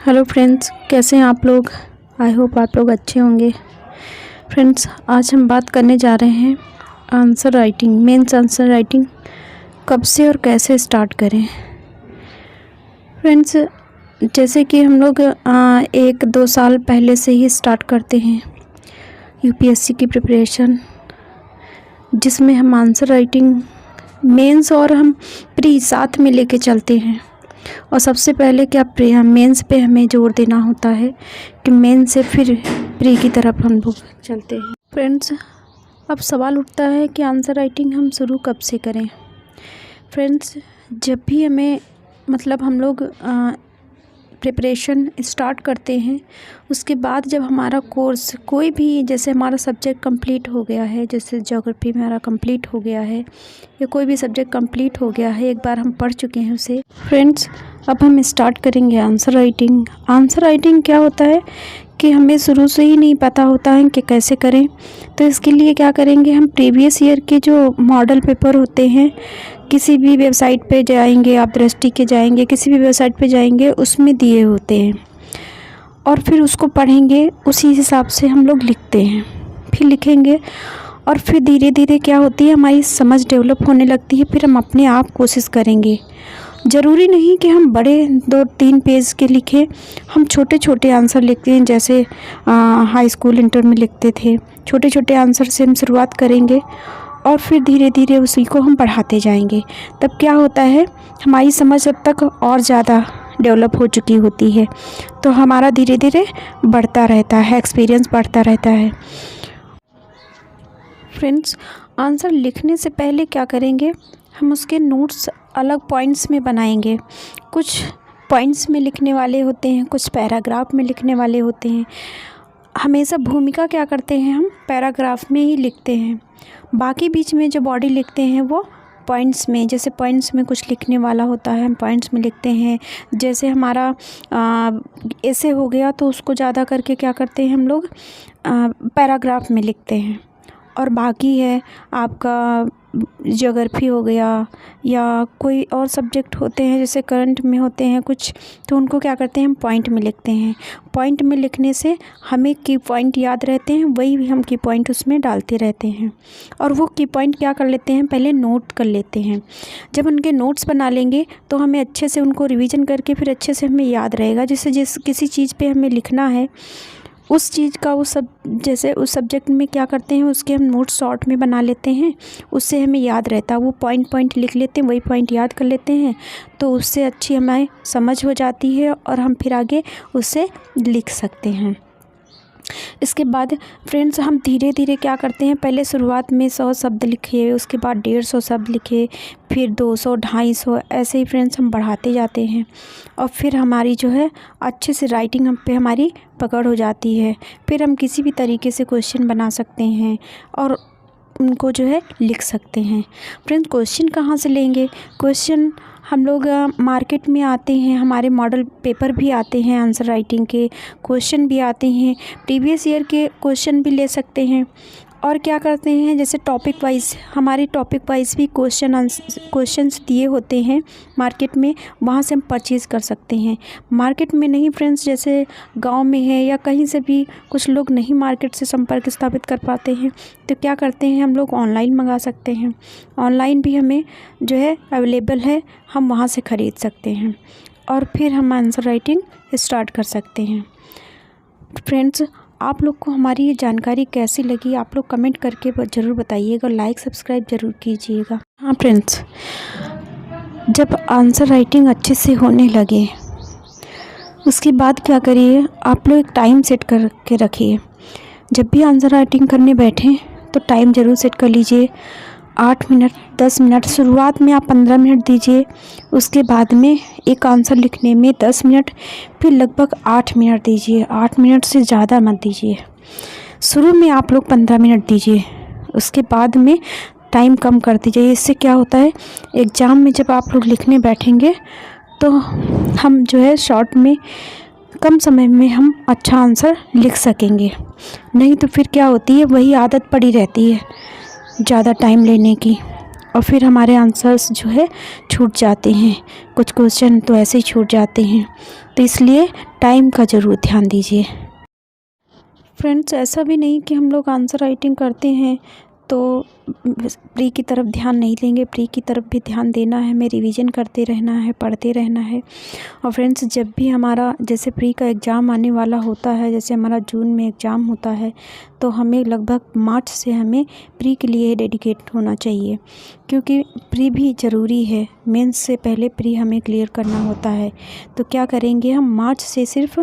Hello friends, कैसे हैं आप लोग। आई होप आप लोग अच्छे होंगे। फ्रेंड्स, आज हम बात करने जा रहे हैं answer writing, mains answer writing कब से और कैसे स्टार्ट करें। फ्रेंड्स, जैसे कि हम लोग 1-2 साल पहले से ही स्टार्ट करते हैं यूपीएससी की प्रिपरेशन, जिसमें हम आंसर राइटिंग, मेंस और हम प्री साथ में लेके चलते हैं। और सबसे पहले क्या मेंस पे हमें जोर देना होता है कि मेंस से फिर प्री की तरफ हम लोग चलते हैं। फ्रेंड्स, अब सवाल उठता है कि आंसर राइटिंग हम शुरू कब से करें। फ्रेंड्स, जब भी हमें हम लोग प्रिपरेशन स्टार्ट करते हैं, उसके बाद जब हमारा कोर्स कोई भी, जैसे हमारा सब्जेक्ट कंप्लीट हो गया है, जैसे ज्योग्राफी हमारा कंप्लीट हो गया है या कोई भी सब्जेक्ट कंप्लीट हो गया है, एक बार हम पढ़ चुके हैं उसे। फ्रेंड्स, अब हम स्टार्ट करेंगे आंसर राइटिंग। आंसर राइटिंग क्या होता है कि हमें शुरू से ही नहीं पता होता है कि कैसे करें। तो इसके लिए क्या करेंगे, हम प्रीवियस ईयर के जो मॉडल पेपर होते हैं, किसी भी वेबसाइट पे जाएंगे, आप दृष्टि के जाएंगे, किसी भी वेबसाइट पे जाएंगे, उसमें दिए होते हैं और फिर उसको पढ़ेंगे, उसी हिसाब से हम लोग लिखते हैं। फिर लिखेंगे और फिर धीरे धीरे क्या होती है, हमारी समझ डेवलप होने लगती है। फिर हम अपने आप कोशिश करेंगे। ज़रूरी नहीं कि हम बड़े 2-3 पेज के लिखें, हम छोटे छोटे आंसर लिखते हैं, जैसे हाई स्कूल इंटर में लिखते थे। छोटे छोटे आंसर से हम शुरुआत करेंगे और फिर धीरे धीरे उसी को हम बढ़ाते जाएंगे। तब क्या होता है, हमारी समझ अब तक और ज़्यादा डेवलप हो चुकी होती है, तो हमारा धीरे धीरे बढ़ता रहता है, एक्सपीरियंस बढ़ता रहता है। फ्रेंड्स, आंसर लिखने से पहले क्या करेंगे, हम उसके नोट्स अलग पॉइंट्स में बनाएंगे। कुछ पॉइंट्स में लिखने वाले होते हैं, कुछ पैराग्राफ में लिखने वाले होते हैं। हमेशा भूमिका क्या करते हैं, हम पैराग्राफ में ही लिखते हैं। बाकी बीच में जो बॉडी लिखते हैं वो पॉइंट्स में, जैसे पॉइंट्स में कुछ लिखने वाला होता है, हम पॉइंट्स में लिखते हैं। जैसे हमारा ऐसे हो गया तो उसको ज़्यादा करके क्या करते हैं हम लोग, पैराग्राफ में लिखते हैं। और बाकी है आपका ज्योग्राफी हो गया या कोई और सब्जेक्ट होते हैं, जैसे करंट में होते हैं कुछ, तो उनको क्या करते हैं, हम पॉइंट में लिखते हैं। पॉइंट में लिखने से हमें की पॉइंट याद रहते हैं, वही हम की पॉइंट उसमें डालते रहते हैं। और वो की पॉइंट क्या कर लेते हैं, पहले नोट कर लेते हैं। जब उनके नोट्स बना लेंगे तो हमें अच्छे से उनको रिवीजन करके फिर अच्छे से हमें याद रहेगा। जैसे किसी चीज़ पे हमें लिखना है, उस चीज़ का जैसे उस सब्जेक्ट में क्या करते हैं, उसके हम नोट शॉर्ट में बना लेते हैं, उससे हमें याद रहता है। वो पॉइंट लिख लेते हैं, वही पॉइंट याद कर लेते हैं, तो उससे अच्छी हमें समझ हो जाती है और हम फिर आगे उससे लिख सकते हैं। इसके बाद फ्रेंड्स, हम धीरे धीरे क्या करते हैं, पहले शुरुआत में 100 शब्द लिखे, उसके बाद 150 शब्द लिखे, फिर 200, 250, ऐसे ही फ्रेंड्स हम बढ़ाते जाते हैं। और फिर हमारी जो है अच्छे से राइटिंग हम पे हमारी पकड़ हो जाती है। फिर हम किसी भी तरीके से क्वेश्चन बना सकते हैं और उनको जो है लिख सकते हैं। फ्रेंड्स, क्वेश्चन कहाँ से लेंगे, क्वेश्चन हम लोग मार्केट में आते हैं, हमारे मॉडल पेपर भी आते हैं, आंसर राइटिंग के क्वेश्चन भी आते हैं, प्रीवियस ईयर के क्वेश्चन भी ले सकते हैं। और क्या करते हैं, जैसे टॉपिक वाइज, हमारे टॉपिक वाइज भी क्वेश्चंस दिए होते हैं मार्केट में, वहाँ से हम परचेज़ कर सकते हैं। मार्केट में नहीं फ्रेंड्स, जैसे गांव में है या कहीं से भी कुछ लोग नहीं मार्केट से संपर्क स्थापित कर पाते हैं, तो क्या करते हैं, हम लोग ऑनलाइन मंगा सकते हैं। ऑनलाइन भी हमें जो है अवेलेबल है, हम वहाँ से ख़रीद सकते हैं और फिर हम आंसर राइटिंग स्टार्ट कर सकते हैं। फ्रेंड्स, आप लोग को हमारी ये जानकारी कैसी लगी, आप लोग कमेंट करके ज़रूर बताइएगा, लाइक सब्सक्राइब ज़रूर कीजिएगा। हाँ फ्रेंड्स, जब आंसर राइटिंग अच्छे से होने लगे, उसके बाद क्या करिए, आप लोग एक टाइम सेट करके रखिए। जब भी आंसर राइटिंग करने बैठें तो टाइम ज़रूर सेट कर लीजिए। 8 मिनट, 10 मिनट, शुरुआत में आप 15 मिनट दीजिए, उसके बाद में एक आंसर लिखने में 10 मिनट, फिर लगभग 8 मिनट दीजिए। 8 मिनट से ज़्यादा मत दीजिए। शुरू में आप लोग 15 मिनट दीजिए, उसके बाद में टाइम कम कर दीजिए। इससे क्या होता है, एग्ज़ाम में जब आप लोग लिखने बैठेंगे तो हम जो है शॉर्ट में, कम समय में हम अच्छा आंसर लिख सकेंगे। नहीं तो फिर क्या होती है, वही आदत पड़ी रहती है ज़्यादा टाइम लेने की। और फिर हमारे आंसर्स जो है छूट जाते हैं, कुछ क्वेश्चन तो ऐसे ही छूट जाते हैं। तो इसलिए टाइम का ज़रूर ध्यान दीजिए। फ्रेंड्स, ऐसा भी नहीं कि हम लोग आंसर राइटिंग करते हैं तो प्री की तरफ ध्यान नहीं देंगे, प्री की तरफ भी ध्यान देना है, हमें रिवीजन करते रहना है, पढ़ते रहना है। और फ्रेंड्स, जब भी हमारा जैसे प्री का एग्ज़ाम आने वाला होता है, जैसे हमारा जून में एग्ज़ाम होता है, तो हमें लगभग मार्च से हमें प्री के लिए डेडिकेट होना चाहिए, क्योंकि प्री भी ज़रूरी है। मेंस से पहले प्री हमें क्लियर करना होता है। तो क्या करेंगे, हम मार्च से सिर्फ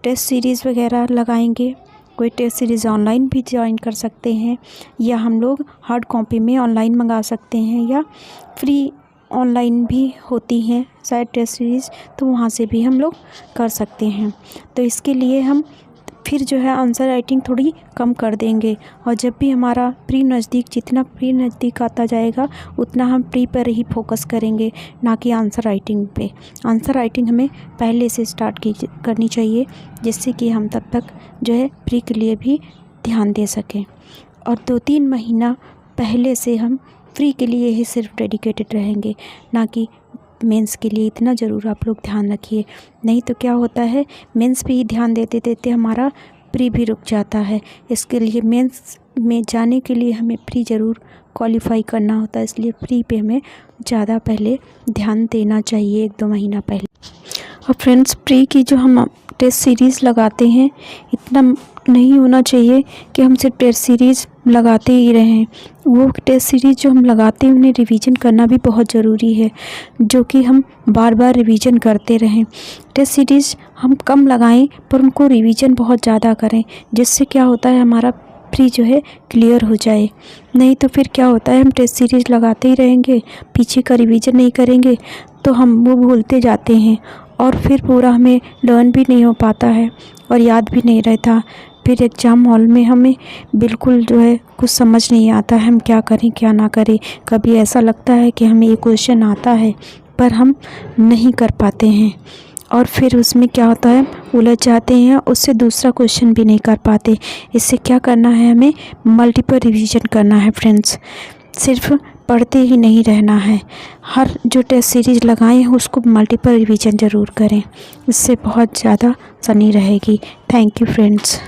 टेस्ट सीरीज़ वगैरह लगाएंगे। कोई टेस्ट सीरीज़ ऑनलाइन भी ज्वाइन कर सकते हैं, या हम लोग हार्ड कॉपी में ऑनलाइन मंगा सकते हैं, या फ्री ऑनलाइन भी होती हैं शायद टेस्ट सीरीज़, तो वहाँ से भी हम लोग कर सकते हैं। तो इसके लिए हम फिर जो है आंसर राइटिंग थोड़ी कम कर देंगे, और जब भी हमारा प्री नज़दीक, जितना प्री नज़दीक आता जाएगा उतना हम प्री पर ही फोकस करेंगे, ना कि आंसर राइटिंग पे। आंसर राइटिंग हमें पहले से स्टार्ट करनी चाहिए, जिससे कि हम तब तक जो है प्री के लिए भी ध्यान दे सकें। और 2-3 महीना पहले से हम प्री के लिए ही सिर्फ डेडिकेटेड रहेंगे, ना कि मेंस के लिए। इतना ज़रूर आप लोग ध्यान रखिए, नहीं तो क्या होता है, मेंस पे ही ध्यान देते देते हमारा प्री भी रुक जाता है। इसके लिए मेंस में जाने के लिए हमें प्री ज़रूर क्वालिफाई करना होता है, इसलिए प्री पे हमें ज़्यादा पहले ध्यान देना चाहिए, 1-2 महीना पहले। और फ्रेंड्स, प्री की जो हम टेस्ट सीरीज़ लगाते हैं, इतना नहीं होना चाहिए कि हम सिर्फ टेस्ट सीरीज़ लगाते ही रहें। वो टेस्ट सीरीज़ जो हम लगाते हैं उन्हें रिवीजन करना भी बहुत ज़रूरी है, जो कि हम बार बार रिवीजन करते रहें। टेस्ट सीरीज़ हम कम लगाएं पर उनको रिवीजन बहुत ज़्यादा करें, जिससे क्या होता है, हमारा प्री जो है क्लियर हो जाए। नहीं तो फिर क्या होता है, हम टेस्ट सीरीज़ लगाते ही रहेंगे, पीछे का रिवीजन नहीं करेंगे, तो हम वो भूलते जाते हैं, और फिर पूरा हमें लर्न भी नहीं हो पाता है और याद भी नहीं रहता। फिर एग्ज़ाम हॉल में हमें बिल्कुल जो है कुछ समझ नहीं आता है, हम क्या करें क्या ना करें। कभी ऐसा लगता है कि हमें ये क्वेश्चन आता है पर हम नहीं कर पाते हैं, और फिर उसमें क्या होता है, उलझ जाते हैं, उससे दूसरा क्वेश्चन भी नहीं कर पाते। इससे क्या करना है, हमें मल्टीपल रिवीजन करना है फ्रेंड्स, सिर्फ पढ़ते ही नहीं रहना है। हर जो टेस्ट सीरीज़ लगाए हैं उसको मल्टीपल रिवीजन ज़रूर करें, इससे बहुत ज़्यादा आसानी रहेगी। Thank you friends.